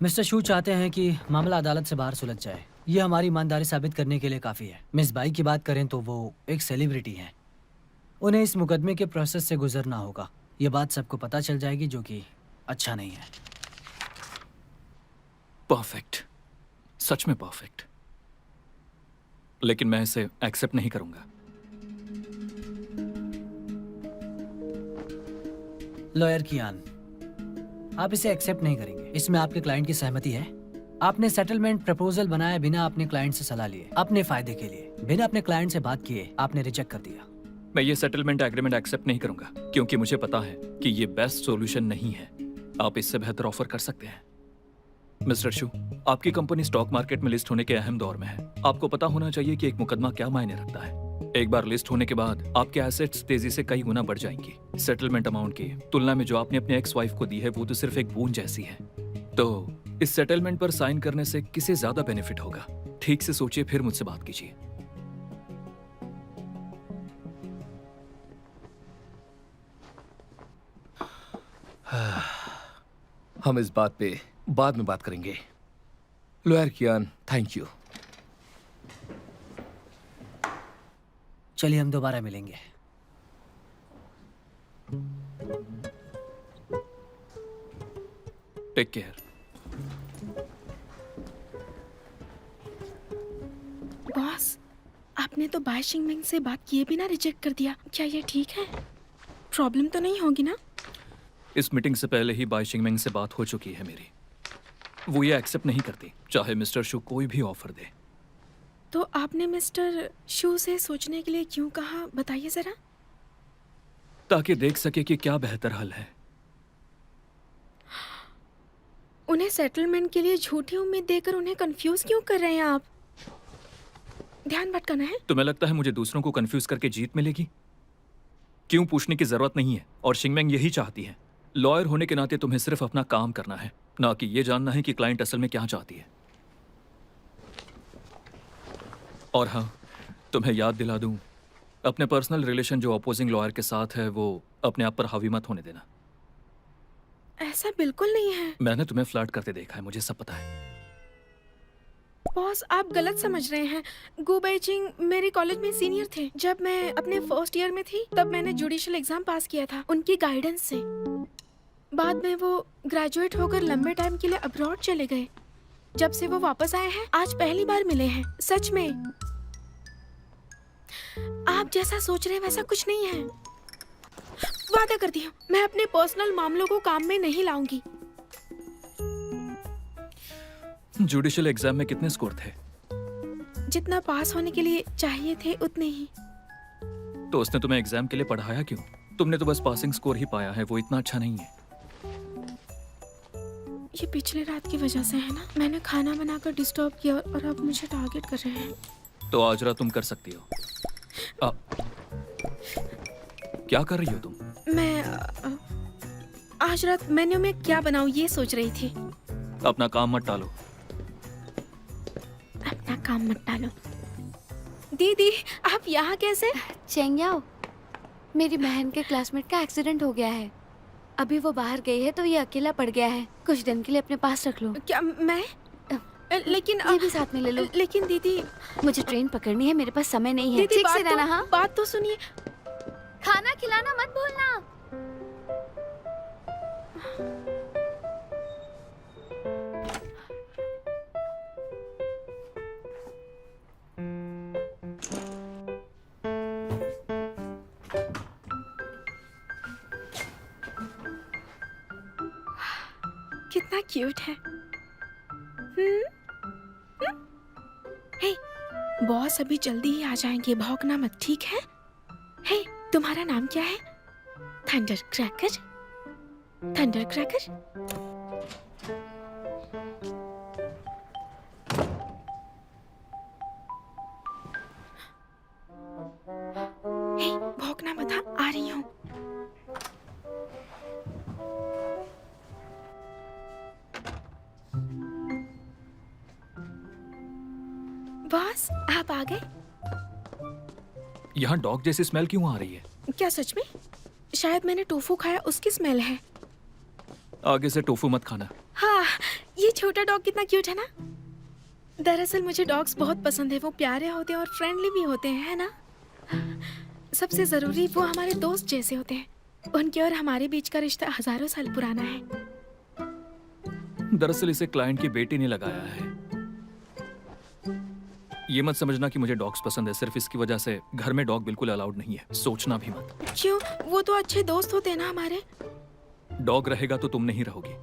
Mister शू चाहते हैं कि मामला अदालत से बाहर सुलझ जाए। ये हमारी ईमानदारी साबित करने के लिए काफ़ी है। मिस बाई की बात करें तो वो एक सेलिब्रिटी हैं। उन्हें इस मुकदमे के प्रोसेस से गुजरना होगा। ये बात सबको पता चल जाएगी, जो कि अच्छा नहीं है। परफेक्ट, सच में परफेक्ट। लेकिन मैं इसे एक्सेप्ट नहीं करूंगा। लॉयर कियान, आप इसे एक्सेप्ट नहीं करेंगे। इसमें आपके क्लाइंट की सहमति है। आपने सेटलमेंट प्रपोजल बनाया बिना अपने क्लाइंट से सलाह लिए, अपने फायदे के लिए, बिना अपने क्लाइंट से बात किए आपने रिजेक्ट कर दिया। मैं ये सेटलमेंट एग्रीमेंट एक्सेप्ट नहीं करूंगा, क्योंकि मुझे पता है कि ये बेस्ट सॉल्यूशन नहीं है। आप इससे बेहतर ऑफर कर सकते हैं। मिस्टर शू, आपकी कंपनी स्टॉक मार्केट में लिस्ट होने के अहम दौर में है। आपको पता होना चाहिए कि एक मुकदमा क्या मायने रखता है। एक बार लिस्ट होने के बाद आपके एसेट्स तेजी से कई गुना बढ़ जाएंगी। सेटलमेंट अमाउंट की तुलना में जो आपने अपने एक्स वाइफ को दी है वो तो सिर्फ एक बूंद जैसी है। तो इस सेटलमेंट पर साइन करने से किसे ज्यादा बेनिफिट होगा? ठीक से सोचिए, फिर मुझसे बात कीजिए। हम इस बात पे बाद में बात करेंगे। Lawyer Qian, thank you. चलिए हम दोबारा मिलेंगे। Take care. बॉस, आपने तो बाय शिंगमिंग से बात किए बिना रिजेक्ट कर दिया। क्या ये ठीक है? प्रॉब्लम तो नहीं होगी ना? इस मीटिंग से पहले ही बाई शिंगमेंग से बात हो चुकी है मेरी। वो ये एक्सेप्ट नहीं करती, चाहे मिस्टर शू कोई भी ऑफर दे। तो आपने मिस्टर शू से सोचने के लिए क्यों कहा, बताइए जरा। ताकि देख सके कि क्या बेहतर हल है। उन्हें सेटलमेंट के लिए झूठी उम्मीद देकर उन्हें कंफ्यूज क्यों कर रहे हैं आप? ध्यान भटकाना है? तुम्हें लगता है मुझे दूसरों को कंफ्यूज करके जीत मिलेगी? क्यों पूछने की जरूरत नहीं है, और शिंगमेंग यही चाहती है। लॉयर होने के नाते तुम्हें सिर्फ अपना काम करना है, ना कि ये जानना है कि क्लाइंट असल में क्या चाहती है। और हाँ, तुम्हें याद दिला दूं, अपने पर्सनल रिलेशन जो अपोजिंग लॉयर के साथ है वो अपने आप पर हावी मत होने देना। ऐसा बिल्कुल नहीं है मैंने तुम्हें फ्लर्ट करते देखा है, मुझे सब पता है। बॉस, आप गलत समझ रहे हैं। गु बेइजिंग मेरे कॉलेज में सीनियर थे। जब मैं अपने फर्स्ट ईयर में थी तब मैंने जुडिशियल एग्जाम पास किया था उनकी गाइडेंस से। बाद में वो ग्रेजुएट होकर लंबे टाइम के लिए अब्रॉड चले गए। जब से वो वापस आए हैं आज पहली बार मिले हैं। सच में आप जैसा सोच रहे हैं वैसा कुछ नहीं है। वादा करती हूँ मैं अपने पर्सनल मामलों को काम में नहीं लाऊंगी। जुडिशियल एग्जाम में कितने स्कोर थे? जितना पास होने के लिए चाहिए थे उतने ही। तो उसने तुम्हें एग्जाम के लिए पढ़ाया क्यों? तुमने तो बस पासिंग स्कोर ही पाया है, वो इतना अच्छा नहीं है। ये पिछली रात की वजह से है ना। मैंने खाना बनाकर डिस्टर्ब किया और अब मुझे टारगेट कर रहे हैं। तो आज रात तुम कर सकती हो। क्या कर रही हो तुम? मैं आज रात मेन्यू में क्या बनाऊं ये सोच रही थी। अपना काम मत टालो। अपना काम मत टालो। दीदी, आप यहाँ कैसे? चेंगयाओ, मेरी बहन के क्लासमेट का एक्सीडेंट हो गया है। अभी वो बाहर गई है तो ये अकेला पड़ गया है। कुछ दिन के लिए अपने पास रख लो। क्या मैं? लेकिन ये भी साथ में ले लो। लेकिन दीदी, मुझे ट्रेन पकड़नी है, मेरे पास समय नहीं है। दीदी ठीक से रहना। हाँ, बात तो सुनिए। खाना खिलाना मत भूलना। कितना क्यूट है। हे, बॉस अभी जल्दी ही आ जाएंगे, भौंकना मत, ठीक है? हे, तुम्हारा नाम क्या है? Thunder cracker? Thunder cracker? Hey, भौंकना मत, हाँ, आ रही हूँ। बॉस, आप आ गए? यहाँ डॉग जैसी स्मेल क्यों आ रही है? क्या सच में? शायद मैंने टोफू खाया, उसकी स्मेल है। आगे से टोफू मत खाना। हाँ, ये ये छोटा डॉग कितना क्यूट है ना। दरअसल मुझे डॉग्स बहुत पसंद है। वो प्यारे होते हैं और फ्रेंडली भी होते हैं, है ना। सबसे जरूरी वो हमारे दोस्त जैसे होते हैं। उनके और हमारे बीच का रिश्ता हजारों साल पुराना है। दरअसल इसे क्लाइंट की बेटी ने लगाया है। ये मत समझना कि मुझे डॉग्स पसंद है सिर्फ इसकी वजह से घर में डॉग बिल्कुल अलाउड नहीं है, सोचना भी मत। क्यों? वो तो अच्छे दोस्त होते हैं ना हमारे। डॉग रहेगा तो तुम नहीं रहोगी।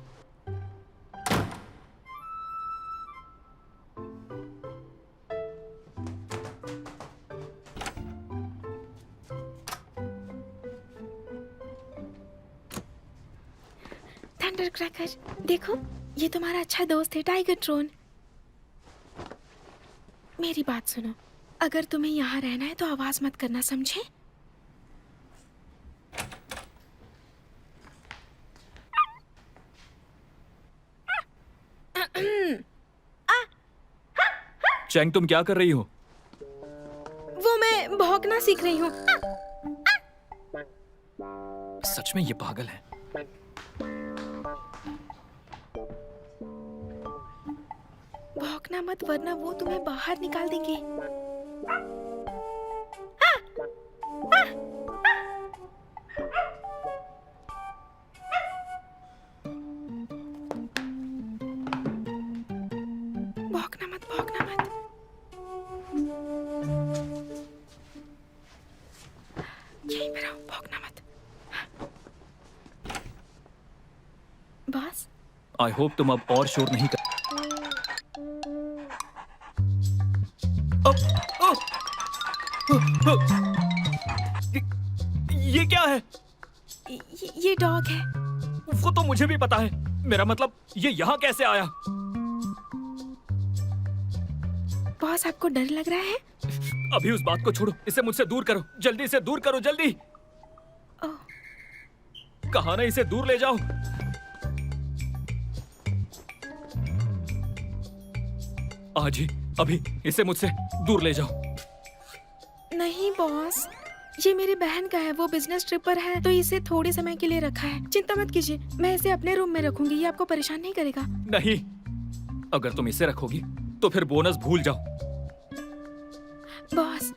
थंडर क्रैकर, देखो ये तुम्हारा अच्छा दोस्त है टाइगर ट्रोन। मेरी बात सुनो, अगर तुम्हें यहाँ रहना है तो आवाज मत करना, समझे? चैंग तुम क्या कर रही हो? वो मैं भौंकना सीख रही हूँ। सच में ये पागल है। भौंकना मत वरना वो तुम्हें बाहर निकाल देंगे। भौंकना मत, भौंकना मत। यहीं पे रहो, भौंकना मत। बस आई होप तुम अब और शोर नहीं कर। ये क्या है? ये डॉग है। वो तो मुझे भी पता है, मेरा मतलब ये यहाँ कैसे आया? बॉस आपको डर लग रहा है? अभी उस बात को छोड़ो, इसे मुझसे दूर करो, जल्दी इसे दूर करो, जल्दी। ओह, कहा ना इसे दूर ले जाओ। आज ही, अभी इसे मुझसे दूर ले जाओ। नहीं बॉस, ये मेरी बहन का है। वो बिजनेस ट्रिप पर है तो इसे थोड़े समय के लिए रखा है। चिंता मत कीजिए, मैं इसे अपने रूम में रखूंगी। ये आपको परेशान नहीं करेगा। नहीं, अगर तुम इसे रखोगी तो फिर बोनस भूल जाओ। बॉस,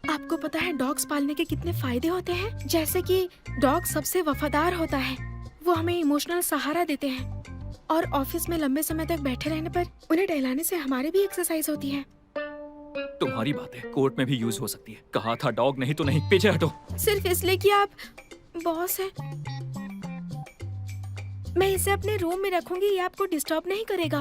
आपको पता है डॉग्स पालने के कितने फायदे होते हैं? जैसे कि डॉग सबसे वफादार होता है, वो हमें इमोशनल सहारा देते हैं, और ऑफिस में लंबे समय तक बैठे रहने पर उन्हें टहलाने से हमारी भी एक्सरसाइज होती है। तुम्हारी बातें कोर्ट में भी यूज हो सकती है। कहा था डॉग नहीं तो नहीं, पीछे हटो। सिर्फ इसलिए कि आप बॉस हैं। मैं इसे अपने रूम में रखूंगी, ये आपको डिस्टर्ब नहीं करेगा।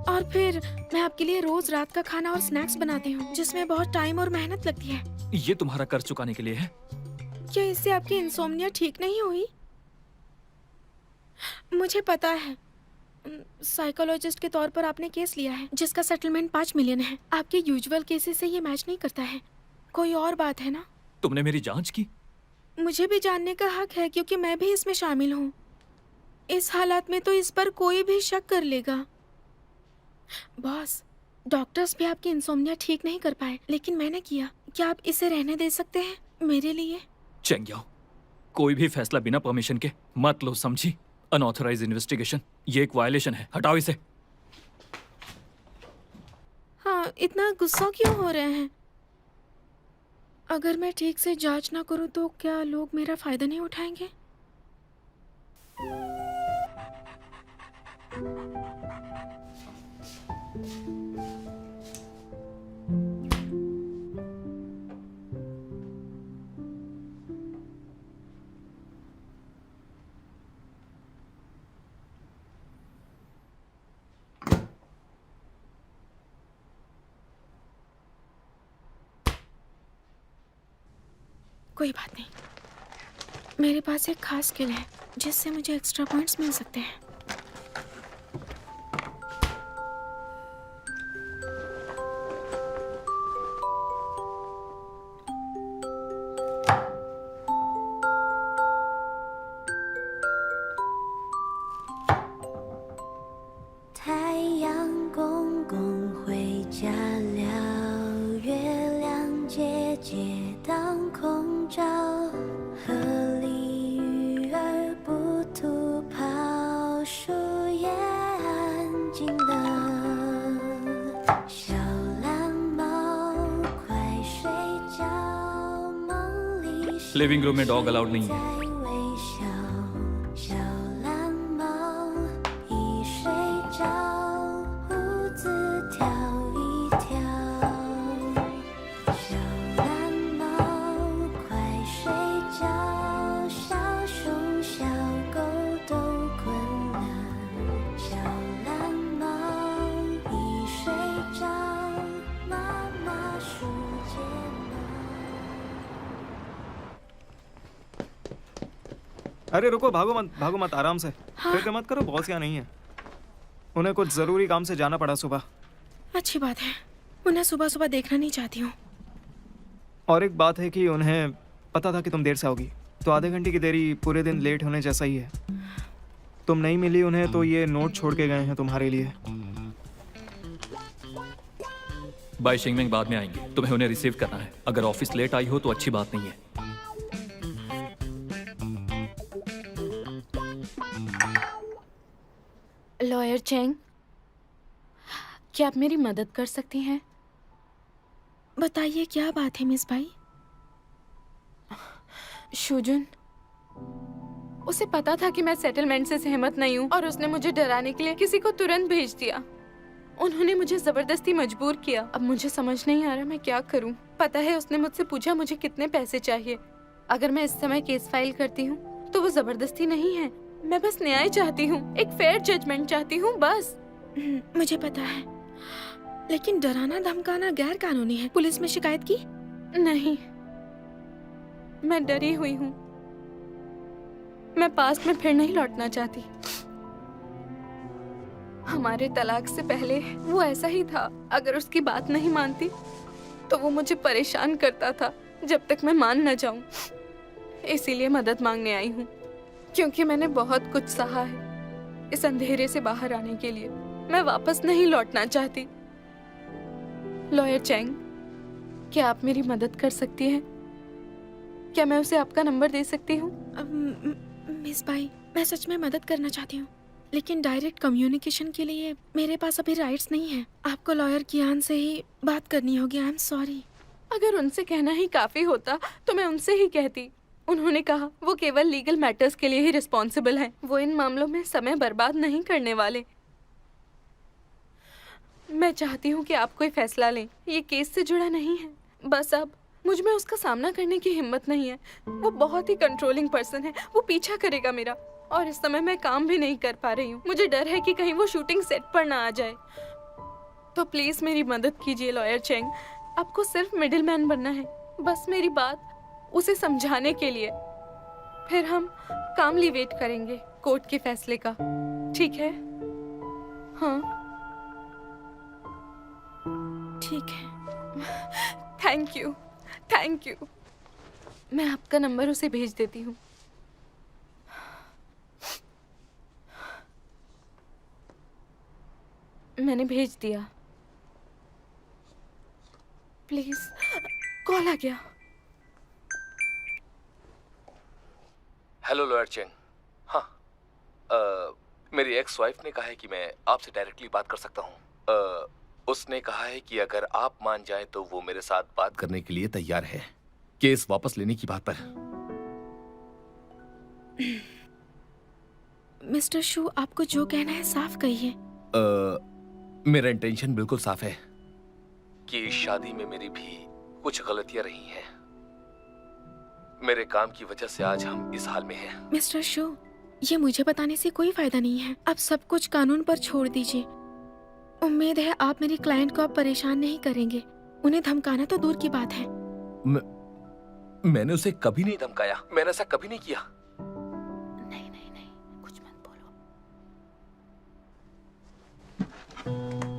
और फिर मैं आपके लिए रोज रात का खाना और स्नैक्स बनाती हूँ, जिसमें बहुत टाइम और मेहनत लगती है। ये तुम्हारा कर्ज चुकाने के लिए है। क्या इससे आपकी इंसोम्निया ठीक नहीं हुई? मुझे पता है, साइकोलॉजिस्ट के तौर पर आपने केस लिया है जिसका सेटलमेंट 5 मिलियन है। आपके यूजुअल केसेस से ये मैच नहीं करता है। कोई और बात है ना? तुमने मेरी जांच की? मुझे भी जानने का हक है क्योंकि मैं भी इसमें शामिल हूँ। इस हालात में तो इस पर कोई भी शक कर लेगा। बॉस, डॉक्टर्स भी आपकी इंसोम्निया ठीक नहीं कर पाए, लेकिन मैंने किया। क्या आप इसे रहने दे सकते हैं मेरे लिए? चेंग याओ, कोई भी फैसला बिना परमिशन के मत लो, समझी? अनऑथराइज्ड इन्वेस्टिगेशन, ये एक वायलेशन है। हटाओ इसे। हाँ, इतना गुस्सा क्यों हो रहे हैं? अगर मैं ठीक से जांच ना करूं तो क्या लोग मेरा फायदा नहीं उठाएंगे? कोई बात नहीं, मेरे पास एक खास स्किल है जिससे मुझे एक्स्ट्रा पॉइंट्स मिल सकते हैं। लिविंग रूम में डॉग अलाउड नहीं है। 微笑，小蓝猫一睡着，胡子跳一跳。小蓝猫快睡觉，小熊小狗都困了。小蓝猫一睡着，妈妈数睫毛。 अरे रुको, भागो मत, आराम से। फिक्र मत करो, बॉस यहाँ नहीं है। उन्हें कुछ जरूरी काम से जाना पड़ा सुबह। अच्छी बात है, उन्हें सुबह सुबह देखना नहीं चाहती हूँ। और एक बात है कि उन्हें पता था कि तुम देर से आओगी, तो आधे घंटे की देरी पूरे दिन लेट होने जैसा ही है। तुम नहीं मिली उन्हें तो ये नोट छोड़ के गए हैं तुम्हारे लिए। बाय शिंगमिंग बाद में आएंगे, तुम्हें उन्हें रिसीव करना है। अगर ऑफिस लेट आई हो तो अच्छी बात नहीं है। लॉयर चेंग, क्या आप मेरी मदद कर सकती हैं? बताइए क्या बात है मिस बाई? शुजुन, उसे पता था कि मैं सेटलमेंट से सहमत नहीं हूँ और उसने मुझे डराने के लिए किसी को तुरंत भेज दिया। उन्होंने मुझे जबरदस्ती मजबूर किया। अब मुझे समझ नहीं आ रहा मैं क्या करूँ। पता है उसने मुझसे पूछा मुझे कितने पैसे चाहिए। अगर मैं इस समय केस फाइल करती हूँ तो वो जबरदस्ती नहीं है। मैं बस न्याय चाहती हूँ, एक फेयर जजमेंट चाहती हूँ बस। मुझे पता है, लेकिन डराना धमकाना गैर कानूनी है। पुलिस में शिकायत की? नहीं, मैं डरी हुई हूँ। मैं पास्ट में फिर नहीं लौटना चाहती। हमारे तलाक से पहले वो ऐसा ही था। अगर उसकी बात नहीं मानती तो वो मुझे परेशान करता था जब तक मैं मान न जाऊं। इसीलिए मदद मांगने आई हूँ, क्योंकि मैंने बहुत कुछ सहा है इस अंधेरे से बाहर आने के लिए। मैं वापस नहीं लौटना चाहती। लॉयर चैंग, क्या आप मेरी मदद कर सकती हैं? क्या मैं उसे आपका नंबर दे सकती हूँ? मिस बाई, मैं सच में मदद करना चाहती हूँ, लेकिन डायरेक्ट कम्युनिकेशन के लिए मेरे पास अभी राइट्स नहीं है। आपको लॉयर कियान से ही बात करनी होगी। I am sorry. अगर उनसे कहना ही काफी होता तो मैं उनसे ही कहती। उन्होंने कहा वो केवल लीगल मैटर्स के लिए ही रिस्पॉन्सिबल हैं। वो इन मामलों में समय बर्बाद नहीं करने वाले। मैं चाहती हूँ कि आप कोई फैसला लें। ये केस से जुड़ा नहीं है। बस अब मुझ में उसका सामना करने की हिम्मत नहीं है। वो बहुत ही कंट्रोलिंग पर्सन है। वो पीछा करेगा मेरा, और इस समय मैं काम भी नहीं कर पा रही हूँ। मुझे डर है कि कहीं वो शूटिंग सेट पर ना आ जाए। तो प्लीज मेरी मदद कीजिए लॉयर चेंग। आपको सिर्फ मिडिल मैन बनना है, बस मेरी बात उसे समझाने के लिए। फिर हम कामली वेट करेंगे कोर्ट के फैसले का। ठीक है? हाँ ठीक है। Thank you, thank you. मैं आपका नंबर उसे भेज देती हूँ। मैंने भेज दिया। प्लीज, कॉल आ गया। Hello lawyer Cheng. हाँ, मेरी एक्स वाइफ ने कहा है कि मैं आपसे डायरेक्टली बात कर सकता हूँ। उसने कहा है कि अगर आप मान जाएं तो वो मेरे साथ बात करने के लिए तैयार है, केस वापस लेने की बात पर। मिस्टर शू, आपको जो कहना है साफ कहिए। मेरा इंटेंशन बिल्कुल साफ है कि इस शादी में मेरी भी कुछ गलतियां रही हैं। मेरे काम की वजह से आज हम इस हाल में हैं। मिस्टर शू, ये मुझे बताने से कोई फायदा नहीं है। आप सब कुछ कानून पर छोड़ दीजिए। उम्मीद है आप मेरी क्लाइंट को अब परेशान नहीं करेंगे। उन्हें धमकाना तो दूर की बात है। मैंने उसे कभी नहीं धमकाया। मैंने ऐसा कभी नहीं किया। नहीं नहीं नहीं, कुछ मत बोलो।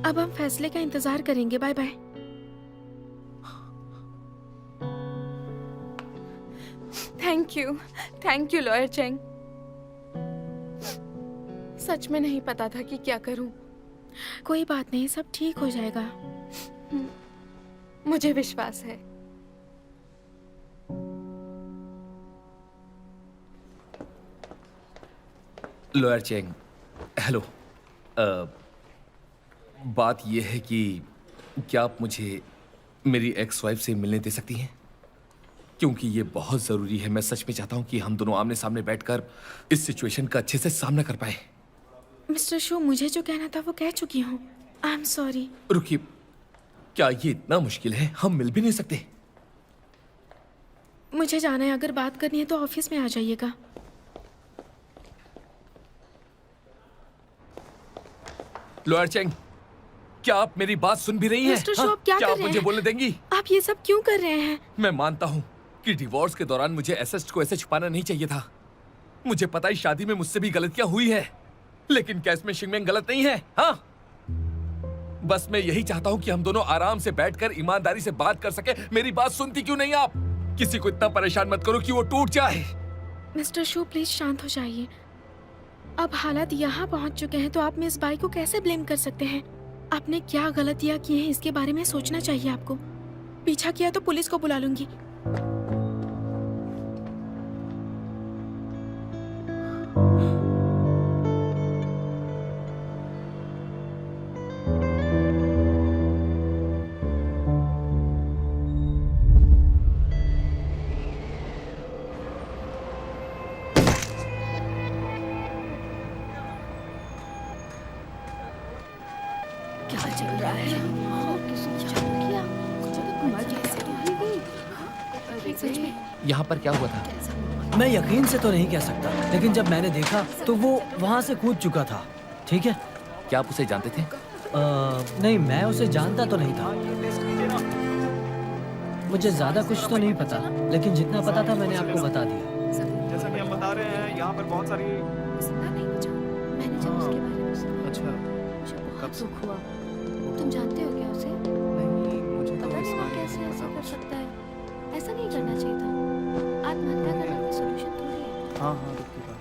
अब हम फैसले का इंतजार करेंगे। Bye bye. Thank you lawyer Cheng. सच में नहीं पता था कि क्या करूं। कोई बात नहीं, सब ठीक हो जाएगा। मुझे विश्वास है। Lawyer Cheng, hello. बात यह है कि क्या आप मुझे मेरी एक्स वाइफ से मिलने दे सकती हैं? क्योंकि ये बहुत जरूरी है। मैं सच में चाहता हूँ कि हम दोनों आमने सामने बैठकर इस सिचुएशन का अच्छे से सामना कर पाए। मिस्टर शो, मुझे जो कहना था वो कह चुकी हूँ। I am sorry. रुकिए, क्या ये इतना मुश्किल है? हम मिल भी नहीं सकते? मुझे जाना है, अगर बात करनी है तो ऑफिस में आ जाइएगा। लॉयर चेंग, क्या आप मेरी बात सुन भी रही हैं? मिस्टर शो, आप क्या क्या कर आप रहे मुझे हैं? बोलने देंगी? आप ये सब क्यों कर रहे हैं? मैं मानता हूँ कि डिवोर्स के दौरान मुझे एसेस्ट को ऐसे छुपाना नहीं चाहिए था। मुझे पता है शादी में मुझसे भी गलतियां हुई है, लेकिन क्या इसमें शिंगमेंग गलत नहीं है? हाँ, बस मैं यही चाहता हूँ कि हम दोनों आराम से बैठकर ईमानदारी से बात कर सके। मेरी बात सुनती क्यों नहीं आप? किसी को इतना परेशान मत करो कि वो टूट जाए। मिस्टर शो, प्लीज शांत हो जाइए। अब हालात यहाँ पहुँच चुके हैं तो आप मिस बाई को कैसे ब्लेम कर सकते हैं? आपने क्या गलतियाँ की हैं इसके बारे में सोचना चाहिए आपको। पीछा किया तो पुलिस को बुला लूंगी। क्या चल रहा है? किसने चालू किया? मर कैसे गई? सच में यहाँ पर क्या हुआ था? मैं यकीन से तो नहीं कह सकता, लेकिन जब मैंने देखा तो वो वहाँ से कूद चुका था। ठीक है? क्या आप उसे जानते थे? नहीं, मैं उसे जानता तो नहीं था। मुझे ज्यादा कुछ तो नहीं पता, लेकिन जितना पता था मैंने आपको बता दिया। जैसा कि हम बता रहे हैं, यहाँ पर बहुत सारी। सुना नहीं मुझे। मैंने जब उसके बारे में सुना अच्छा, मुझे बहुत दुख हुआ। तुम जानते हो क्या उसे? नहीं, मुझे तो पता इस नहीं वो बारे में कैसे नहीं ऐसा पता कर कुछ। सकता है। ऐसा नहीं करना चाहिए था। आत्महत्या करना कोई सॉल्यूशन थोड़ी है। हाँ हाँ, दुख की बात।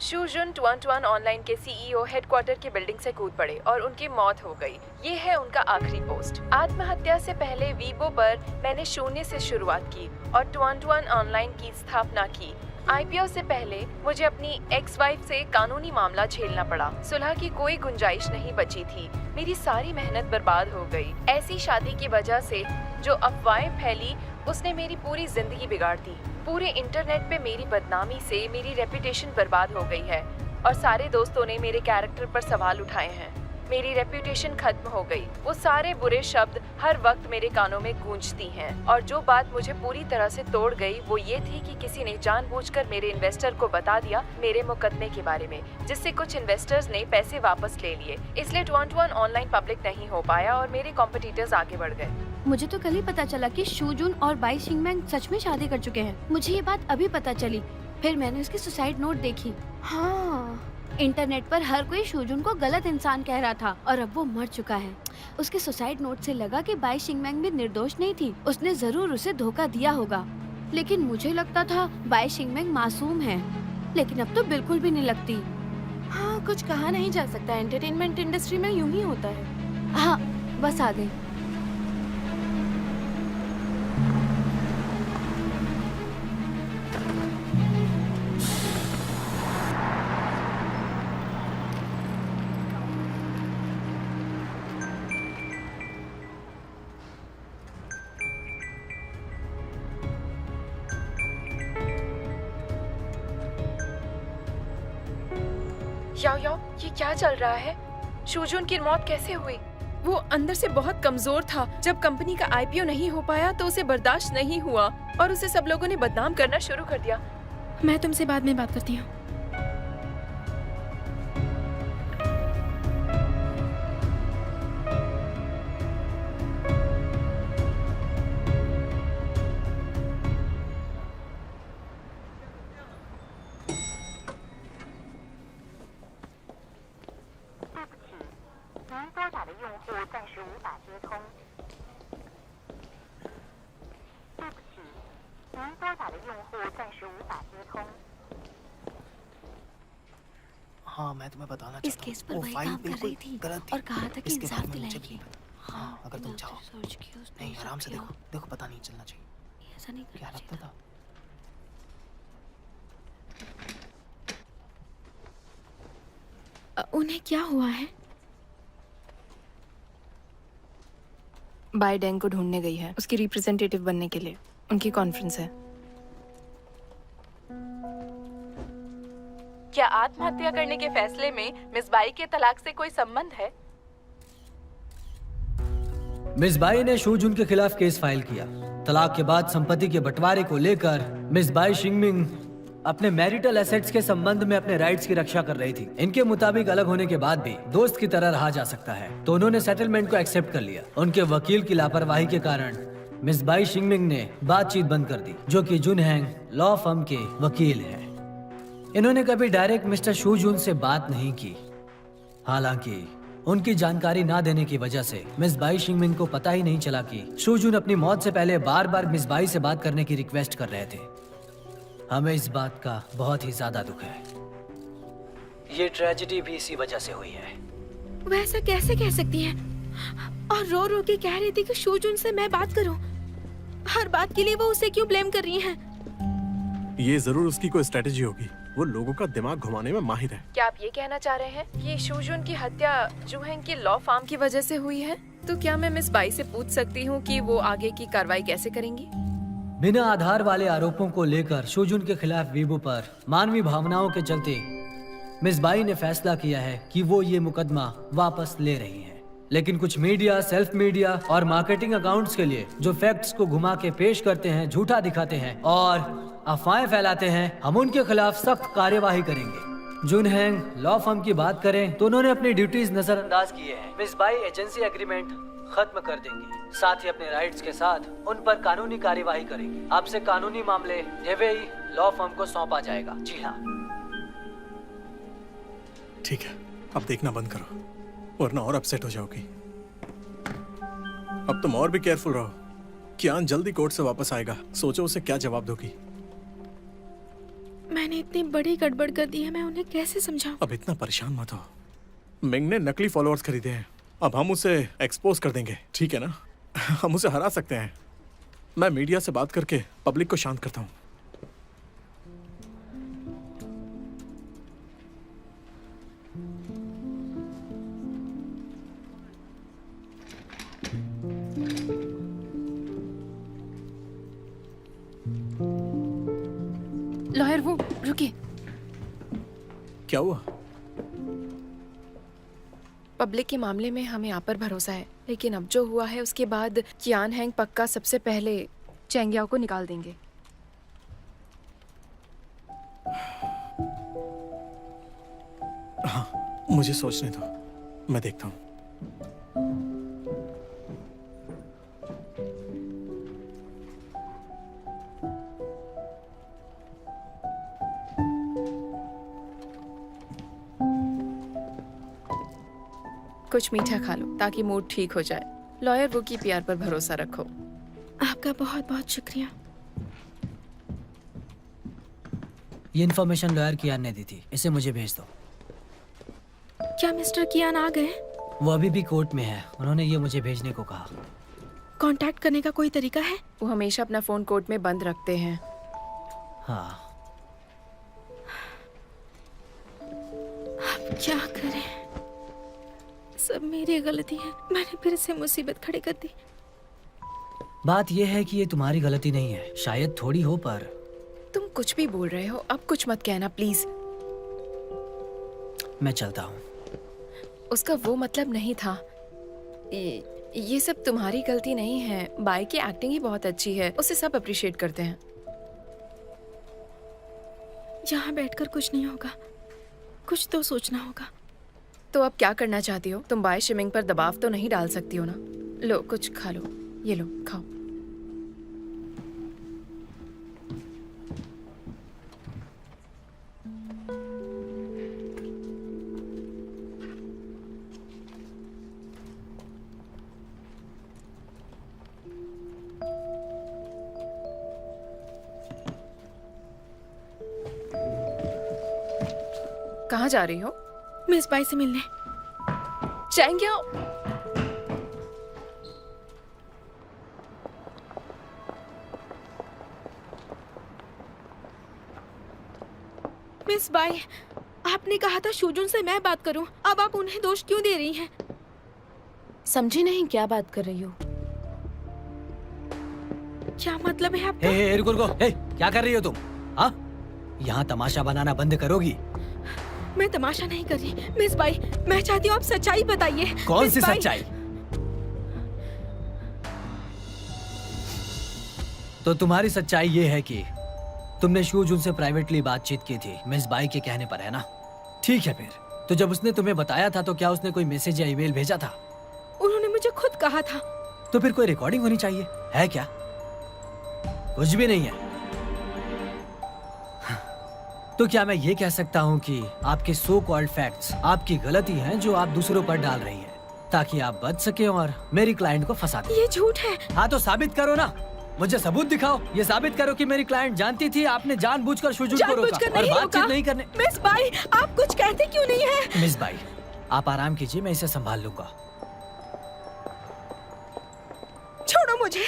शूजुन ट्वन ऑनलाइन के सीईओ हेडक्वार्टर की बिल्डिंग से कूद पड़े और उनकी मौत हो गई। ये है उनका आखिरी पोस्ट। आत्महत्या से पहले वीबो पर मैंने शून्य से शुरुआत की और ट्वन ऑनलाइन की स्थापना की। आईपीओ से पहले मुझे अपनी एक्स वाइफ से कानूनी मामला झेलना पड़ा। सुलह की कोई गुंजाइश नहीं बची थी। मेरी सारी मेहनत बर्बाद हो गई। ऐसी शादी की वजह से जो अफवाहें फैली उसने मेरी पूरी जिंदगी बिगाड़ दी। पूरे इंटरनेट पे मेरी बदनामी से मेरी रेपुटेशन बर्बाद हो गई है और सारे दोस्तों ने मेरे कैरेक्टर पर सवाल उठाए हैं। मेरी रेपुटेशन खत्म हो गई। वो सारे बुरे शब्द हर वक्त मेरे कानों में गूंजती हैं और जो बात मुझे पूरी तरह से तोड़ गई वो ये थी कि किसी ने जानबूझकर मेरे इन्वेस्टर को बता दिया मेरे मुकदमे के बारे में, जिससे कुछ इन्वेस्टर्स ने पैसे वापस ले लिए। इसलिए ट्वन ऑनलाइन पब्लिक नहीं हो पाया और मेरे कॉम्पिटिटर्स आगे बढ़ गए। मुझे तो कल ही पता चला कि शूजुन और बाई शिंगमैंग सच में शादी कर चुके हैं। मुझे ये बात अभी पता चली। फिर मैंने उसकी सुसाइड नोट देखी। हाँ, इंटरनेट पर हर कोई शूजुन को गलत इंसान कह रहा था और अब वो मर चुका है। उसके सुसाइड नोट से लगा कि बाई शिंगमैंग भी निर्दोष नहीं थी। उसने जरूर उसे धोखा दिया होगा, लेकिन मुझे लगता था बाई शिंगमैंग मासूम है, लेकिन अब तो बिल्कुल भी नहीं लगती। हाँ, कुछ कहा नहीं जा सकता। एंटरटेनमेंट इंडस्ट्री में यूं ही होता है। हाँ, बस आ गई। याओ, ये क्या चल रहा है? शूजुन की मौत कैसे हुई? वो अंदर से बहुत कमजोर था। जब कंपनी का आईपीओ नहीं हो पाया तो उसे बर्दाश्त नहीं हुआ और उसे सब लोगों ने बदनाम करना शुरू कर दिया। मैं तुमसे बाद में बात करती हूँ। हाँ, मैं तुम्हें बताना इस चाहता केस हूँ, पर वो वही फाइल काम कर बिल्कुल रही थी गलत थी। और कहा था कि इसके इंसाफ बारे में मुझे भी दिलाएगी। नहीं पता। हाँ, अगर तुम चाहो सर्च किया उसने, नहीं, सब आराम से किया। देखो देखो, पता नहीं चलना चाहिए। ऐसा नहीं क्या करना लगता चाहिए था। था? उन्हें क्या हुआ है? बाय डेंग को ढूंढने गई है उसकी रिप्रेजेंटेटिव बनने के लिए। उनकी कॉन्फ्रेंस है। क्या आत्महत्या करने के फैसले में मिस बाई के तलाक से कोई संबंध है? मिस बाई ने शूजुन के खिलाफ केस फाइल किया। तलाक के बाद संपत्ति के बंटवारे को लेकर मिस बाई शिंगमिंग अपने मैरिटल एसेट्स के संबंध में अपने राइट्स की रक्षा कर रही थी। इनके मुताबिक अलग होने के बाद भी दोस्त की तरह रहा जा सकता है, तो उन्होंने सेटलमेंट को एक्सेप्ट कर लिया। उनके वकील की लापरवाही के कारण मिस बाई शिंगमिंग ने बातचीत बंद कर दी, जो कि जुनहैंग लॉ फर्म के वकील हैं। इन्होंने कभी डायरेक्ट मिस्टर शूजुन से बात नहीं की। हालांकि उनकी जानकारी ना देने की वजह से मिस बाई शिंगमिंग को पता ही नहीं चला कि शूजुन अपनी मौत से पहले बार बार मिस बाई से बात करने की रिक्वेस्ट कर रहे थे। हमें इस बात का बहुत ही ज्यादा दुख है। ये ट्रेजेडी भी इसी वजह से हुई है। वैसा कैसे कह सकती है? और रो रो के कह रही थी कि शूजुन से मैं बात करूं। हर बात के लिए वो उसे क्यों ब्लेम कर रही हैं? ये जरूर उसकी कोई स्ट्रेटेजी होगी। वो लोगों का दिमाग घुमाने में माहिर है। क्या आप ये कहना चाह रहे हैं कि शूजुन की हत्या जुहेंग की लॉ फार्म की वजह से हुई है? तो क्या मैं मिस बाई से पूछ सकती हूँ कि वो आगे की कार्रवाई कैसे करेंगी? बिना आधार वाले आरोपों को लेकर शूजुन के खिलाफ वीबो पर मानवीय भावनाओं के चलते मिस बाई ने फैसला किया है कि वो ये मुकदमा वापस ले रही हैं। लेकिन कुछ मीडिया, सेल्फ मीडिया और मार्केटिंग अकाउंट्स के लिए जो फैक्ट्स को घुमा के पेश करते हैं, झूठा दिखाते हैं और अफवाहें फैलाते हैं, हम उनके खिलाफ सख्त कार्यवाही करेंगे। जुनहैंग लॉ फर्म की बात करें तो उन्होंने अपनी ड्यूटीज नजरअंदाज किए हैं। मिस बाई एजेंसी एग्रीमेंट खत्म कर देंगे, साथ ही अपने राइट्स के साथ उन पर कानूनी कार्यवाही करेंगे। आपसे कानूनी मामले जेवेई लॉ फर्म को सौंपा जाएगा। जी हाँ। ठीक है, अब देखना बंद करो वरना और अपसेट हो जाओगी। अब तुम और भी केयरफुल रहो। कियान जल्दी कोर्ट से वापस आएगा, सोचो उसे क्या जवाब दोगी। मैंने इतनी बड़ी गड़बड़ कर दी है, मैं उन्हें कैसे समझाऊं? अब इतना परेशान मत हो। मिंग ने नकली फॉलोअर्स खरीदे हैं, अब हम उसे एक्सपोज कर देंगे, ठीक है ना? हम उसे हरा सकते हैं। मैं मीडिया से बात करके पब्लिक को शांत करता हूँ। लॉयर वो रुकिए। क्या हुआ? पब्लिक के मामले में हमें आप पर भरोसा है, लेकिन अब जो हुआ है उसके बाद कियान हैंग पक्का सबसे पहले चेंगियाओ को निकाल देंगे। हाँ, मुझे सोचने दो, मैं देखता हूँ। कुछ मीठा खा लो ताकि मूड ठीक हो जाए। लॉयर वो की प्यार पर भरोसा रखो। आपका बहुत बहुत शुक्रिया। ये इन्फॉर्मेशन लॉयर कियान ने दी थी, इसे मुझे भेज दो। क्या मिस्टर कियान आ गए? वो अभी भी कोर्ट में है, उन्होंने ये मुझे भेजने को कहा। कांटेक्ट करने का कोई तरीका है? वो हमेशा अपना फोन कोर्ट में बंद रखते हैं। हाँ। अब क्या करें? सब मेरी गलती है, मैंने फिर से मुसीबत खड़ी कर दी। बात यह है कि ये तुम्हारी गलती नहीं है, शायद थोड़ी हो, पर तुम कुछ भी बोल रहे हो, अब कुछ मत कहना प्लीज। मैं चलता हूँ। उसका वो मतलब नहीं था। ये सब तुम्हारी गलती नहीं है। बाई की एक्टिंग ही बहुत अच्छी है, उसे सब अप्रिशिएट करते हैं। यहाँ बैठकर कुछ नहीं होगा, कुछ तो सोचना होगा। तो अब क्या करना चाहती हो? तुम बाई शिमिंग पर दबाव तो नहीं डाल सकती हो ना? लो कुछ खा लो, ये लो खाओ। कहाँ जा रही हो? मिस बाई से मिलने। चेंगियाओ, मिस बाई, आपने कहा था शुजुन से मैं बात करूं, अब आप उन्हें दोष क्यों दे रही हैं? समझी नहीं क्या बात कर रही हो। क्या मतलब है आपका? हे रुको रुको, हे क्या कर रही हो तुम? हाँ, यहाँ तमाशा बनाना बंद करोगी? मैं तमाशा नहीं कर रही मिस बाई, मैं चाहती हूँ आप सच्चाई बताइए। कौन मिस सी बाई, सच्चाई? तो तुम्हारी सच्चाई ये है कि तुमने शुजुन से प्राइवेटली बातचीत की थी, मिस बाई के कहने पर, है ना? ठीक है फिर, तो जब उसने तुम्हें बताया था तो क्या उसने कोई मैसेज या ईमेल भेजा था? उन्होंने मुझे खुद कहा था। तो फिर कोई रिकॉर्डिंग होनी चाहिए, है क्या? कुछ भी नहीं है। तो क्या मैं ये कह सकता हूँ कि आपके सो कॉल्ड फैक्ट्स आपकी गलती हैं जो आप दूसरों पर डाल रही हैं, ताकि आप बच सके और मेरी क्लाइंट को फंसा दें? ये झूठ है। हाँ तो साबित करो ना, मुझे सबूत दिखाओ। ये साबित करो कि मेरी क्लाइंट जानती थी आपने जानबूझकर शुजुन को रोका जानबूझकर और नहीं बातचीत रोका। नहीं करने। मिस बाई, आप कुछ कहते क्यों नहीं है? मिस बाई, आप आराम कीजिए, मैं इसे संभाल लूंगा। छोड़ो मुझे।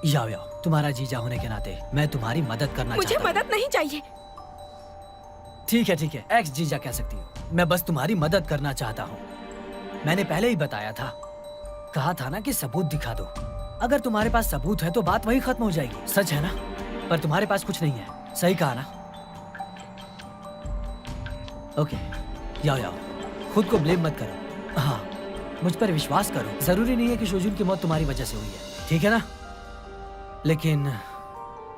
याओ याओ, तुम्हारा जीजा होने के नाते मैं तुम्हारी मदद करना मुझे चाहता हूँ। मदद नहीं चाहिए। ठीक है, एक्स जीजा कह सकती हो। मैं बस तुम्हारी मदद करना चाहता हूँ। मैंने पहले ही बताया था, कहा था ना कि सबूत दिखा दो। अगर तुम्हारे पास सबूत है तो बात वही खत्म हो जाएगी, सच है ना? पर तुम्हारे पास कुछ नहीं है, सही कहा ना? ओके, याओ याओ, खुद को ब्लेम मत करो। हाँ, मुझ पर विश्वास करो। जरूरी नहीं है कि शुजुन की मौत तुम्हारी वजह से हुई है, ठीक है ना? लेकिन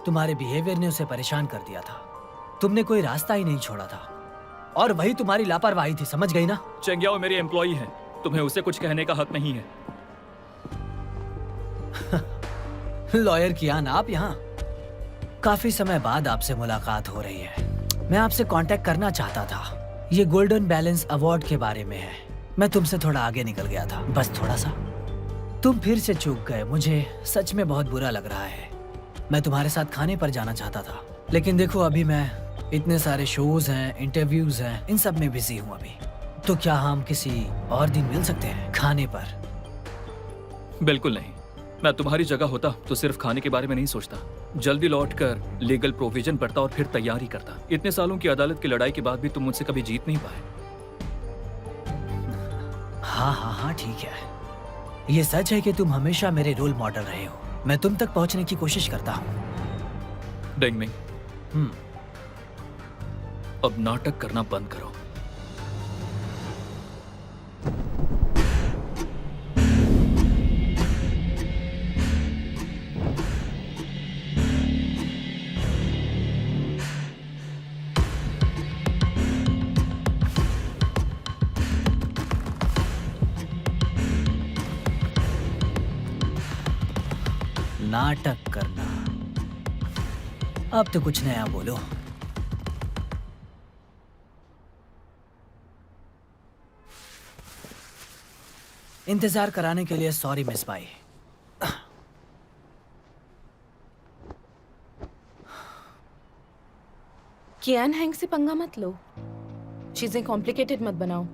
तुम्हारे बिहेवियर ने उसे परेशान कर दिया था। तुमने कोई रास्ता ही नहीं छोड़ा था और वही तुम्हारी लापरवाही थी, समझ गई ना? चेंगियाओ मेरी एम्प्लॉई है, तुम्हें उसे कुछ कहने का हक नहीं है। लॉयर कियान, आप यहाँ? काफी समय बाद आपसे मुलाकात हो रही है। मैं आपसे कांटेक्ट करना चाहता था। ये गोल्डन बैलेंस अवार्ड के बारे में है। मैं तुमसे थोड़ा आगे निकल गया था, बस थोड़ा सा। तुम फिर से चूक गए, मुझे सच में बहुत बुरा लग रहा है। मैं तुम्हारे साथ खाने पर जाना चाहता था, लेकिन देखो अभी मैं इतने सारे शोज हैं, इंटरव्यूज हैं, इन सब में बिजी हूँ अभी। तो क्या हम किसी और दिन मिल सकते हैं खाने पर? बिल्कुल नहीं। मैं तुम्हारी जगह होता तो सिर्फ खाने के बारे में नहीं सोचता, जल्दी लौटकर लीगल प्रोविजन पढ़ता और फिर तैयारी करता। इतने सालों की अदालत की लड़ाई के बाद भी तुम मुझसे कभी जीत नहीं पाए। हाँ, ठीक है। ये सच है कि तुम हमेशा मेरे रोल मॉडल रहे हो। मैं तुम तक पहुंचने की कोशिश करता हूँ। डेंगमिंग, अब नाटक करना बंद करो। नाटक करना, अब तो कुछ नया बोलो। इंतजार कराने के लिए sorry miss Bai. Qian Hang से पंगा मत लो, चीजें कॉम्प्लिकेटेड मत बनाओ।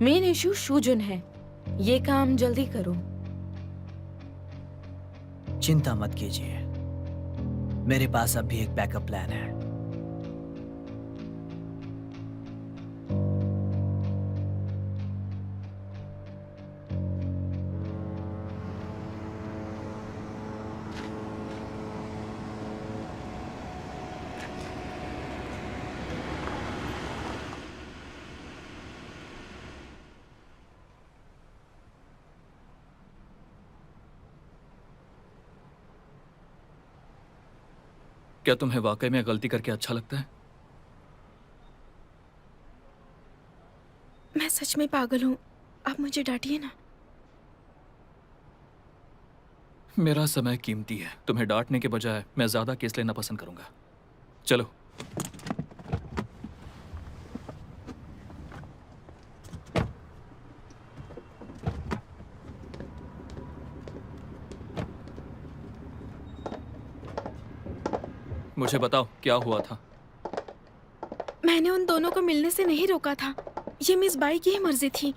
मेन इशू शुजुन है, ये काम जल्दी करो। चिंता मत कीजिए, मेरे पास अब भी एक बैकअप प्लान है। क्या तुम्हें वाकई में गलती करके अच्छा लगता है? मैं सच में पागल हूँ, आप मुझे डांटिए ना। मेरा समय कीमती है, तुम्हें डांटने के बजाय मैं ज्यादा केस लेना पसंद करूंगा। चलो। मुझे बताओ क्या हुआ था? मैंने उन दोनों को मिलने से नहीं रोका था, ये मिस बाई की ही मर्जी थी।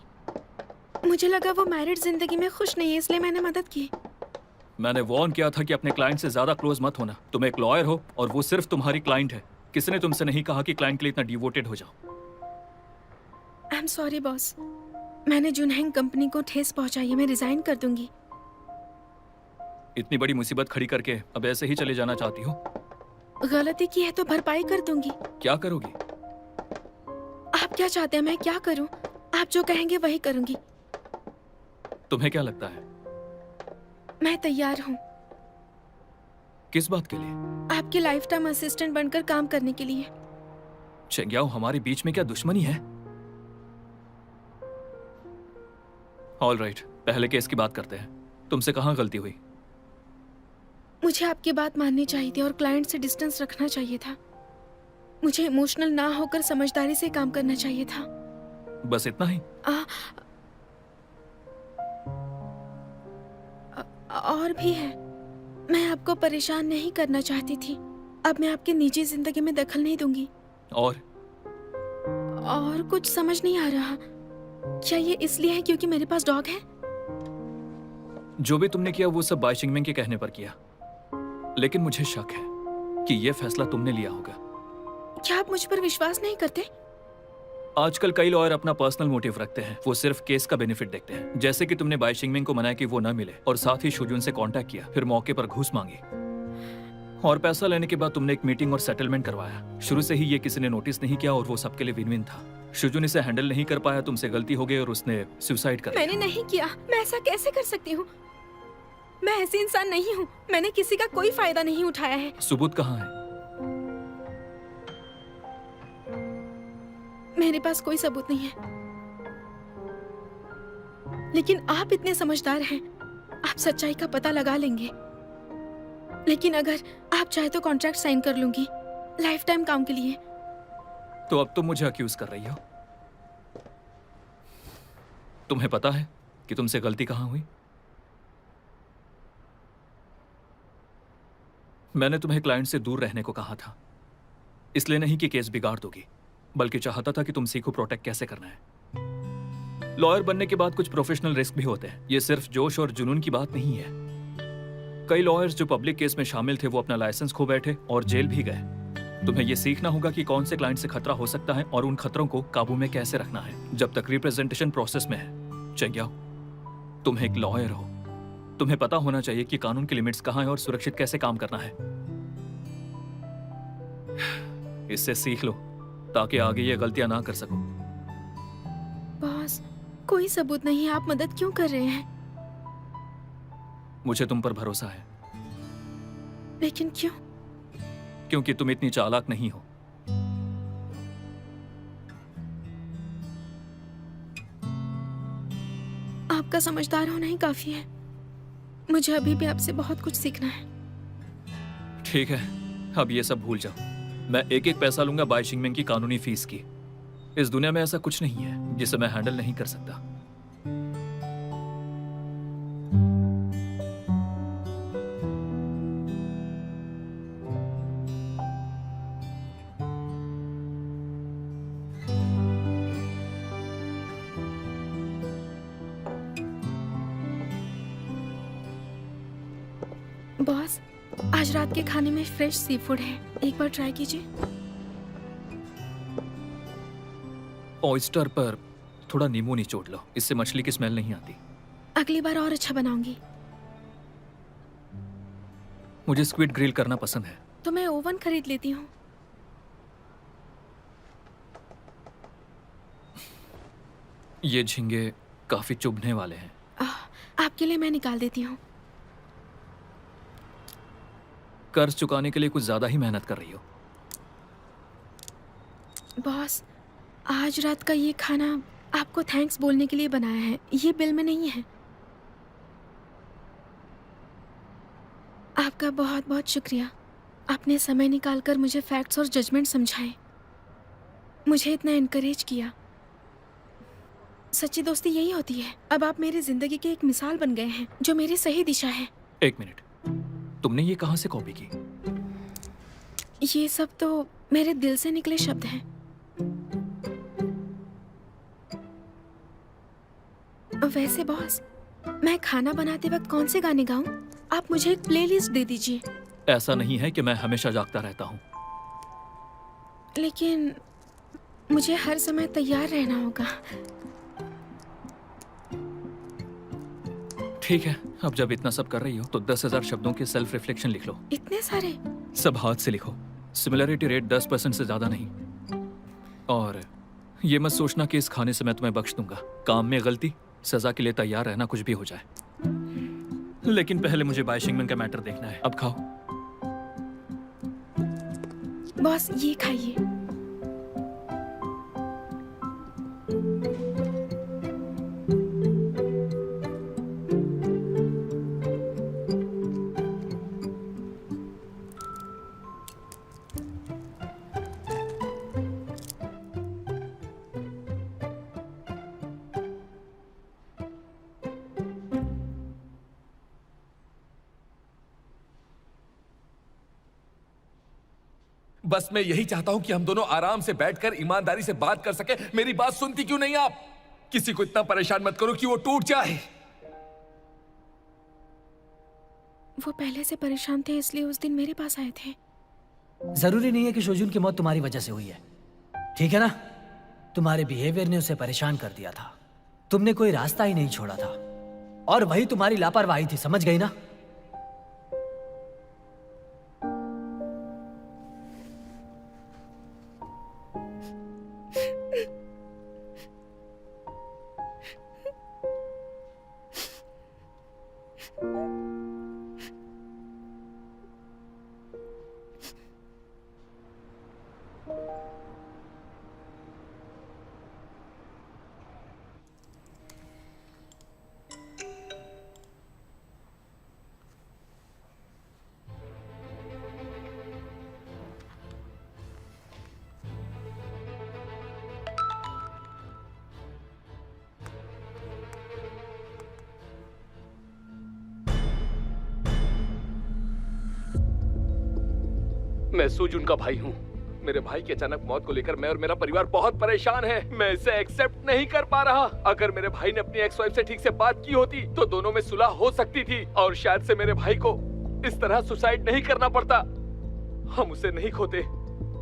मुझे लगा वो मैरिड जिंदगी में खुश नहीं है, इसलिए मैंने मदद की। मैंने वार्न किया था कि अपने क्लाइंट से ज्यादा क्लोज मत होना। तुम एक लॉयर हो और वो सिर्फ तुम्हारी क्लाइंट है। किसने तुमसे नहीं कहा कि क्लाइंट के लिए इतना डिवोटेड हो जाओ? आई एम सॉरी बॉस, मैंने जुनहेंग कंपनी को ठेस पहुंचाई है। मैं रिजाइन कर दूंगी। इतनी बड़ी मुसीबत खड़ी करके अब ऐसे ही चले जाना चाहती हो? गलती की है तो भरपाई कर दूंगी। क्या करोगी? आप क्या चाहते हैं मैं क्या करूं? आप जो कहेंगे वही करूंगी। तुम्हें क्या लगता है? मैं तैयार हूं किस बात के लिए? आपके लाइफ टाइम असिस्टेंट बनकर काम करने के लिए। चेंग्याओ, हमारे बीच में क्या दुश्मनी है? ऑल राइट, पहले केस की बात करते हैं। तुमसे कहाँ गलती हुई? मुझे आपकी बात माननी चाहिए थी और क्लाइंट से डिस्टेंस रखना चाहिए था। मुझे इमोशनल ना होकर समझदारी से काम करना चाहिए था। बस इतना ही? और भी है। मैं आपको परेशान नहीं करना चाहती थी। अब मैं आपकी निजी जिंदगी में दखल नहीं दूंगी। और कुछ समझ नहीं आ रहा। क्या ये इसलिए है क्योंकि मेरे पास डॉग है? जो भी तुमने किया वो सब बाई शिंगमिंग के कहने पर किया, लेकिन मुझे शक है कि ये फैसला तुमने लिया होगा। क्या आप मुझ पर विश्वास नहीं करते? आजकल कई लॉयर अपना पर्सनल मोटिव रखते हैं। वो सिर्फ केस का बेनिफिट देखते हैं। जैसे कि तुमने बाई शिंगमिंग को मनाया कि वो न मिले और साथ ही शुजुन से कांटेक्ट किया, फिर मौके पर घूस मांगी और पैसा लेने के बाद तुमने एक मीटिंग और सेटलमेंट करवाया। शुरू से ही ये किसी ने नोटिस नहीं किया और वो सबके लिए विन विन था। शुजुन इसे हैंडल नहीं कर पाया, तुमसे गलती हो गई और उसने सुसाइड कर लिया। मैंने नहीं किया। मैं ऐसा कैसे कर सकती हूँ? मैं ऐसी इंसान नहीं हूँ। मैंने किसी का कोई फायदा नहीं उठाया है। सबूत कहाँ है? मेरे पास कोई सबूत नहीं है। लेकिन आप इतने समझदार हैं, आप सच्चाई का पता लगा लेंगे। लेकिन अगर आप चाहे तो कॉन्ट्रैक्ट साइन कर लूंगी लाइफ टाइम काम के लिए। तो अब तुम मुझे अक्यूज कर रही हो? तुम्हें पता है कि तुमसे गलती कहाँ हुई? मैंने तुम्हें क्लाइंट से दूर रहने को कहा था, इसलिए नहीं कि केस बिगाड़ दोगी, बल्कि चाहता था कि तुम सीखो प्रोटेक्ट कैसे करना है। लॉयर बनने के बाद कुछ प्रोफेशनल रिस्क भी होते हैं। ये सिर्फ जोश और जुनून की बात नहीं है। कई लॉयर्स जो पब्लिक केस में शामिल थे वो अपना लाइसेंस खो बैठे और जेल भी गए। तुम्हें ये सीखना होगा कि कौन से क्लाइंट से खतरा हो सकता है और उन खतरों को काबू में कैसे रखना है जब तक रिप्रेजेंटेशन प्रोसेस में है। चेंग्याओ, तुम एक लॉयर हो। तुम्हें पता होना चाहिए कि कानून की लिमिट्स कहाँ है और सुरक्षित कैसे काम करना है। इससे सीख लो ताकि आगे ये गलतियां ना कर सको। बॉस, कोई सबूत नहीं है। आप मदद क्यों कर रहे हैं? मुझे तुम पर भरोसा है। लेकिन क्यों? क्योंकि तुम इतनी चालाक नहीं हो। आपका समझदार होना ही काफी है। मुझे अभी भी आपसे बहुत कुछ सीखना है। ठीक है, अब ये सब भूल जाओ। मैं एक एक पैसा लूंगा बाई शिंगमिंग की कानूनी फीस की। इस दुनिया में ऐसा कुछ नहीं है जिसे मैं हैंडल नहीं कर सकता। बॉस, आज रात के खाने में फ्रेश सी फूड है, एक बार ट्राई कीजिए। ऑयस्टर पर थोड़ा नींबू निचोड़ लो, इससे मछली की स्मेल नहीं आती। अगली बार और अच्छा बनाऊंगी। मुझे स्क्विड ग्रिल करना पसंद है। तो मैं ओवन खरीद लेती हूँ। ये झींगे काफी चुभने वाले हैं। आपके लिए मैं निकाल देती हूँ। कर्ज चुकाने के लिए कुछ ज्यादा ही मेहनत कर रही हो। बॉस, आज रात का ये खाना आपको थैंक्स बोलने के लिए बनाया है, ये बिल में नहीं है। आपका बहुत बहुत शुक्रिया। आपने समय निकालकर मुझे फैक्ट्स और जजमेंट समझाए, मुझे इतना एनकरेज किया। सच्ची दोस्ती यही होती है। अब आप मेरी जिंदगी के एक मिसाल बन गए हैं जो मेरी सही दिशा है। एक मिनट, तुमने ये कहाँ से कॉपी की? ये सब तो मेरे दिल से निकले शब्द हैं। वैसे बॉस, मैं खाना बनाते वक्त कौन से गाने गाऊं? आप मुझे एक प्लेलिस्ट दे दीजिए। ऐसा नहीं है कि मैं हमेशा जागता रहता हूँ। लेकिन मुझे हर समय तैयार रहना होगा। ठीक है, अब जब इतना सब कर रही हो तो 10,000 शब्दों के सेल्फ रिफ्लेक्शन लिख लो। इतने सारे? सब हाथ से लिखो। सिमिलरिटी रेट 10% से ज्यादा नहीं। और ये मत सोचना कि इस खाने से मैं तुम्हें बख्श दूंगा। काम में गलती, सजा के लिए तैयार रहना, कुछ भी हो जाए। लेकिन पहले मुझे बाय शिंगमैन का मैटर देखना है। अब खाओ। बॉस, ये खाइए। बस मैं यही चाहता हूं कि हम दोनों आराम से बैठकर ईमानदारी से बात कर सके। मेरी बात सुनती क्यों नहीं आप? किसी को इतना परेशान मत करो कि वो टूट जाए। वो पहले से परेशान थे, इसलिए उस दिन मेरे पास आए थे। जरूरी नहीं है कि शोजुन की मौत तुम्हारी वजह से हुई है, ठीक है ना? तुम्हारे बिहेवियर ने उसे परेशान कर दिया था। तुमने कोई रास्ता ही नहीं छोड़ा था, और वही तुम्हारी लापरवाही थी, समझ गई ना? मैं सुजुन का भाई हूँ। मेरे भाई की अचानक मौत को लेकर मैं और मेरा परिवार बहुत परेशान है। मैं इसे एक्सेप्ट नहीं कर पा रहा। अगर मेरे भाई ने अपनी एक्स वाइफ से ठीक से बात की होती तो दोनों में सुलह हो सकती थी, और शायद से मेरे भाई को इस तरह सुसाइड नहीं करना पड़ता। हम उसे नहीं खोते।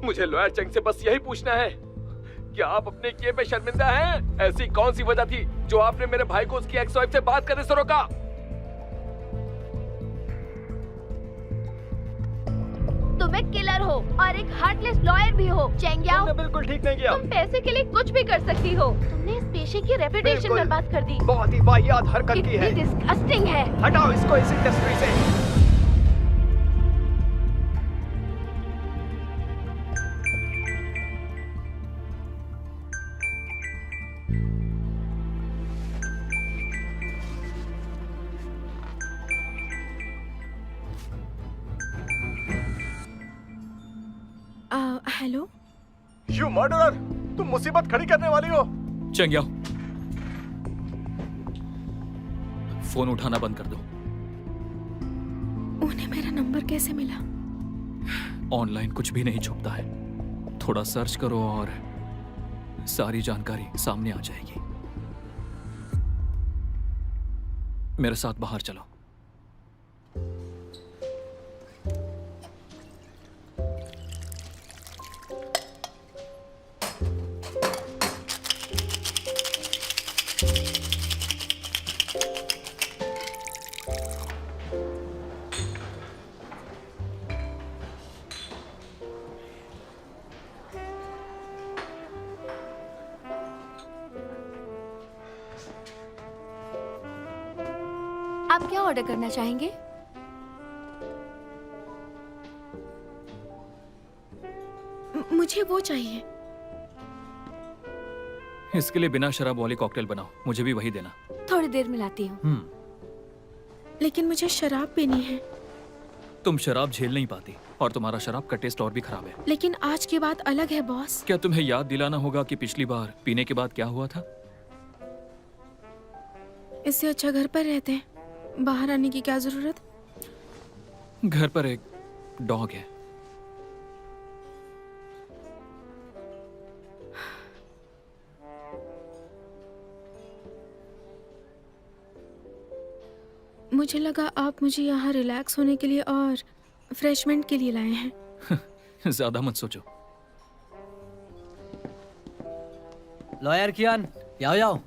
मुझे लॉयर चंग से बस यही पूछना है, क्या आप अपने किए पे शर्मिंदा हैं? ऐसी कौन सी वजह थी जो आपने मेरे भाई को उसकी एक्स वाइफ से बात करने से रोका? तुम एक किलर हो और एक हार्टलेस लॉयर भी हो, चेंग्याओ। तुमने बिल्कुल ठीक नहीं किया। तुम पैसे के लिए कुछ भी कर सकती हो। तुमने इस पेशे की रेपुटेशन बिल्कुल। बर्बाद कर दी। बहुत ही वाहियात हरकत की है। कितनी डिस्गस्टिंग है। हटाओ इसको इस इंडस्ट्री से। हेलो। यू मर्डरर, तुम मुसीबत खड़ी करने वाली हो। चेंग्याओ, फोन उठाना बंद कर दो। उन्हें मेरा नंबर कैसे मिला? ऑनलाइन कुछ भी नहीं छुपता है। थोड़ा सर्च करो और सारी जानकारी सामने आ जाएगी। मेरे साथ बाहर चलो। आप क्या ऑर्डर करना चाहेंगे? मुझे वो चाहिए। इसके लिए बिना शराब वाली कॉकटेल बनाओ। मुझे भी वही देना। थोड़ी देर में लाती हूँ। लेकिन मुझे शराब पीनी है। तुम शराब झेल नहीं पाती, और तुम्हारा शराब का टेस्ट और भी खराब है। लेकिन आज की बात अलग है बॉस। क्या तुम्हें याद दिलाना होगा कि पिछली बार पीने के बाद क्या हुआ था? इससे अच्छा घर पर रहते हैं। बाहर आने की क्या जरूरत? घर पर एक डॉग है। मुझे लगा आप मुझे यहाँ रिलैक्स होने के लिए और फ्रेशमेंट के लिए लाए हैं। ज्यादा मत सोचो। लॉयर कियान, याओ याओ।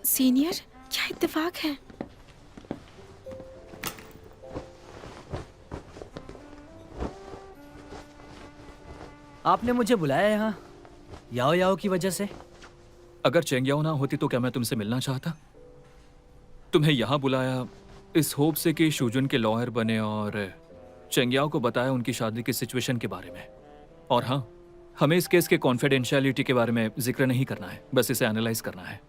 सीनियर, क्या इत्तेफाक है? आपने मुझे बुलाया यहाँ याओ याओ की वजह से? अगर चेंगयाओ ना होती तो क्या मैं तुमसे मिलना चाहता? तुम्हें यहाँ बुलाया इस होप से कि शूजुन के लॉयर बने और चेंगयाओ को बताया उनकी शादी की सिचुएशन के बारे में। और हाँ, हमें इस केस के कॉन्फिडेंशियलिटी के बारे में जिक्र नहीं करना है, बस इसे एनालाइज करना है।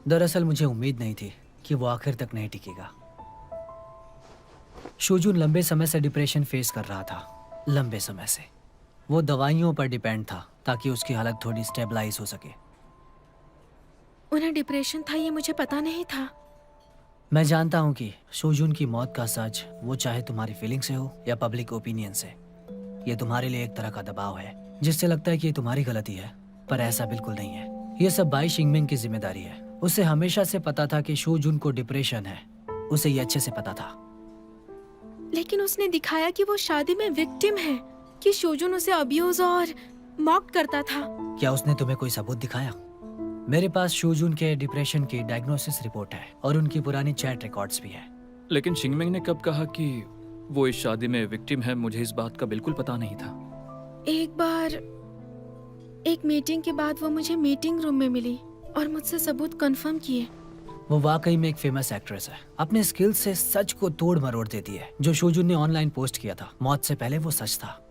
दरअसल मुझे उम्मीद नहीं थी कि वो आखिर तक नहीं टिकेगा। शूजुन लंबे समय से डिप्रेशन फेस कर रहा था, लंबे समय से। वो दवाइयों पर डिपेंड था ताकि उसकी हालत थोड़ी स्टेबलाइज हो सके। उन्हें डिप्रेशन था ये मुझे पता नहीं था। मैं जानता हूँ कि शूजुन की मौत का सच, वो चाहे तुम्हारी फीलिंग से हो या पब्लिक ओपिनियन से, ये तुम्हारे लिए एक तरह का दबाव है जिससे लगता है कि ये तुम्हारी गलती है, पर ऐसा बिल्कुल नहीं है। ये सब बाई शिंगमिंग की जिम्मेदारी है। उसे हमेशा से पता था कि शूजुन को डिप्रेशन है, उसे ये अच्छे से पता था। लेकिन उसने दिखाया कि वो शादी में विक्टिम है, कि शूजुन उसे अब्यूज और मॉक करता था। क्या उसने तुम्हें कोई सबूत दिखाया? मेरे पास शूजुन के डिप्रेशन की डायग्नोसिस रिपोर्ट है और उनकी पुरानी चैट रिकॉर्ड्स भी है। लेकिन शिंगमिंग ने कब कहा कि वो इस शादी में विक्टिम है? मुझे इस बात का बिल्कुल पता नहीं था। एक बार एक मीटिंग के बाद वो मुझे मीटिंग रूम में मिली और मुझसे सबूत कंफर्म किए। वो वाकई में एक फेमस एक्ट्रेस है, अपने स्किल्स से सच को तोड़ मरोड़ देती है। जो शूजुन ने ऑनलाइन पोस्ट किया था मौत से पहले, वो सच था।